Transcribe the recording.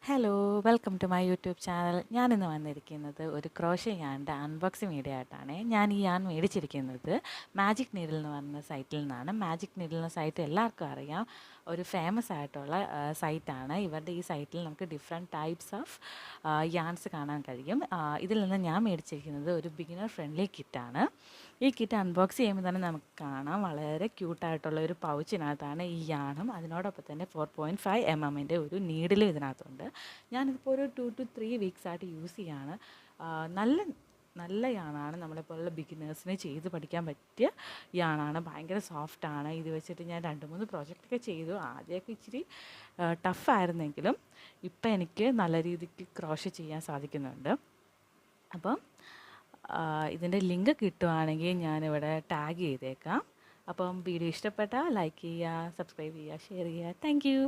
Hello, welcome to my YouTube channel. ഞാനിന്ന് വന്നിരിക്കുന്നത് ഒരു ക്രോഷ്യ യാണിൻ്റെ അൺബോക്സിങ് വീഡിയോ ആയിട്ടാണ്. ഞാൻ ഈ യാൺ മേടിച്ചിരിക്കുന്നത് മാജിക് നീഡിൽ എന്ന് പറഞ്ഞ സൈറ്റിൽ നിന്നാണ്. മാജിക് നീഡിൽ എന്ന സൈറ്റ് എല്ലാവർക്കും അറിയാം, ഒരു ഫേമസ് ആയിട്ടുള്ള സൈറ്റാണ്. ഇവരുടെ ഈ സൈറ്റിൽ നമുക്ക് ഡിഫറെൻറ്റ് ടൈപ്സ് ഓഫ് യാൺസ് കാണാൻ കഴിയും. ഇതിൽ നിന്ന് ഞാൻ മേടിച്ചിരിക്കുന്നത് ഒരു ബിഗിനർ ഫ്രണ്ട്ലി കിറ്റാണ്. ഈ കിറ്റ് അൺബോക്സ് ചെയ്യുമ്പോൾ തന്നെ നമുക്ക് കാണാം, വളരെ ക്യൂട്ടായിട്ടുള്ള ഒരു പൗച്ചിനകത്താണ് ഈ യാണും അതിനോടൊപ്പം തന്നെ 4.5 mm ഒരു നീഡിലും ഇതിനകത്തുണ്ട്. ഞാനിതിപ്പോൾ ഒരു 2 to 3 വീക്സ് ആയിട്ട് യൂസ് ചെയ്യാണ്. നല്ല യാണാണ്. നമ്മളെപ്പോലുള്ള ബിഗിനേഴ്സിനെ ചെയ്ത് പഠിക്കാൻ പറ്റിയ യാണാണ്. ഭയങ്കര സോഫ്റ്റാണ്. ഇത് വെച്ചിട്ട് ഞാൻ 2-3 പ്രോജക്റ്റൊക്കെ ചെയ്തു. ആദ്യമൊക്കെ ഇച്ചിരി ടഫായിരുന്നെങ്കിലും ഇപ്പം എനിക്ക് നല്ല രീതിക്ക് ക്രോഷ്യ ചെയ്യാൻ സാധിക്കുന്നുണ്ട്. അപ്പം ഇതിൻ്റെ ലിങ്ക് കിട്ടുവാണെങ്കിൽ ഞാനിവിടെ ടാഗ് ചെയ്തേക്കാം. അപ്പം വീഡിയോ ഇഷ്ടപ്പെട്ടാൽ ലൈക്ക് ചെയ്യുക, സബ്സ്ക്രൈബ് ചെയ്യുക, ഷെയർ ചെയ്യുക. Thank you.